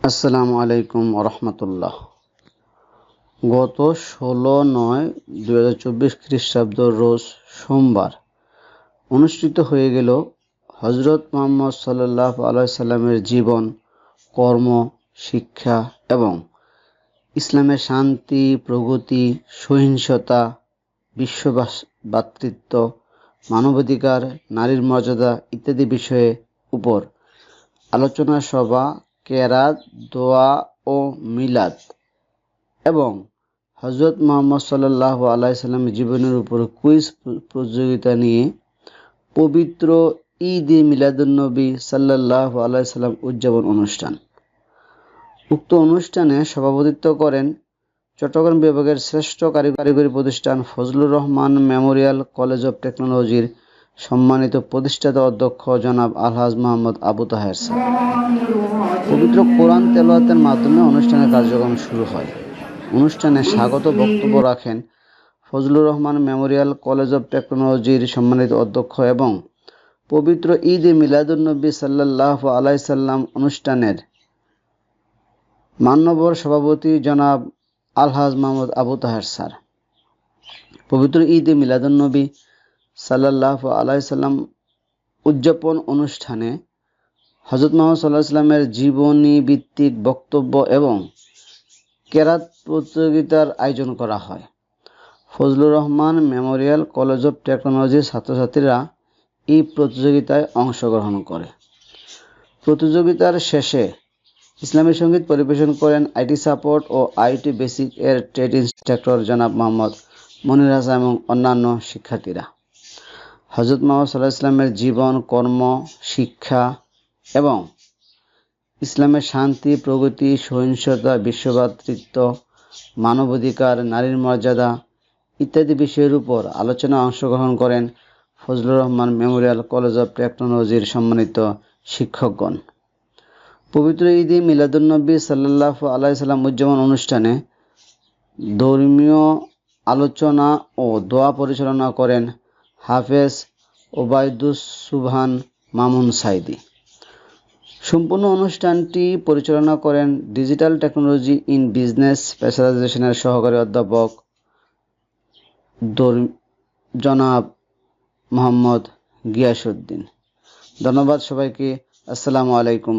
আসসালামু আলাইকুম রহমতুল্লাহ। গত 16/9/2024 খ্রিস্টাব্দ রোজ সোমবার অনুষ্ঠিত হয়ে গেল হজরত মুহাম্মদ সাল্লাল্লাহু আলাইহি সাল্লামের জীবন, কর্ম, শিক্ষা এবং ইসলামের শান্তি, প্রগতি, সহিংসতা, বিশ্বভ্রাতৃত্ব, মানবাধিকার, নারীর মর্যাদা ইত্যাদি বিষয়ে উপর আলোচনা সভা, কেরাত, দোয়া ও মিলাদ এবং হজরত মুহাম্মদ সাল্লাল্লাহু আলাইহি সাল্লামের জীবনের উপর কুইজ প্রতিযোগিতা নিয়ে পবিত্র ঈদ-এ মিলাদুন্নবী সাল্লাল্লাহু আলাইহি সাল্লাম উদযাপন অনুষ্ঠান। উক্ত অনুষ্ঠানে সভাপতিত্ব করেন চট্টগ্রাম বিভাগের শ্রেষ্ঠ কারিগরি প্রতিষ্ঠান Fazlur Rahman Memorial college of টেকনোলজির সম্মানিত প্রতিষ্ঠাতা অধ্যক্ষ জনাব আলহাজ মোহাম্মদ আবু তাহের স্যার। পবিত্র কোরআন তেলাওয়াতের মাধ্যমে অনুষ্ঠানের কার্যক্রম শুরু হয়। অনুষ্ঠানে স্বাগত বক্তব্য রাখেন Fazlur Rahman Memorial college of টেকনোলজির সম্মানিত অধ্যক্ষ এবং পবিত্র ঈদ-এ মিলাদুন্নবী সাল্লাল্লাহু আলাইহি সাল্লাম অনুষ্ঠানের মান্যবর সভাপতি জনাব আলহাজ মোহাম্মদ আবু তাহের স্যার। পবিত্র ঈদ-এ মিলাদুন্নবী সাল্লাল্লাহু আলাইহি সাল্লাম উদযাপন অনুষ্ঠানে হযরত মুহাম্মদ সাল্লাল্লাহু আলাইহি সাল্লামের জীবনী ভিত্তিক বক্তব্য এবং কেরাত প্রতিযোগিতার আয়োজন করা হয়। Fazlur Rahman Memorial college of টেকনোলজির ছাত্রছাত্রীরা এই প্রতিযোগিতায় অংশগ্রহণ করে। প্রতিযোগিতার শেষে ইসলামী সঙ্গীত পরিবেশন করেন আইটি সাপোর্ট ও আইটি বেসিক এর ট্রেড ইন্সট্রাক্টর জনাব মোহাম্মদ মনির হাসান এবং অন্যান্য শিক্ষার্থীরা। হযরত মুহাম্মদ সাল্লাল্লাহু আলাইহি সাল্লামের জীবন, কর্ম, শিক্ষা এবং ইসলামের শান্তি, প্রগতি, সহিংসতা, বিশ্বভ্রাতৃত্ব, মানবাধিকার, নারীর মর্যাদা ইত্যাদি বিষয়ের উপর আলোচনায় অংশগ্রহণ করেন Fazlur Rahman Memorial college of টেকনোলজির সম্মানিত শিক্ষকগণ। পবিত্র ঈদ-এ মিলাদুন্নবী সাল্লাল্লাহু আলাইহি সাল্লাম উদযাপন অনুষ্ঠানে ধর্মীয় আলোচনা ও দোয়া পরিচালনা করেন হাফেজ ওবায়দুস সুবহান মামুন সাইদি। সম্পূর্ণ অনুষ্ঠানটি পরিচালনা করেন ডিজিটাল টেকনোলজি ইন বিজনেস স্পেশালাইজেশনের সহকারী অধ্যাপক জনাব মোহাম্মদ গিয়াসউদ্দিন। ধন্যবাদ সবাইকে। আসসালামু আলাইকুম।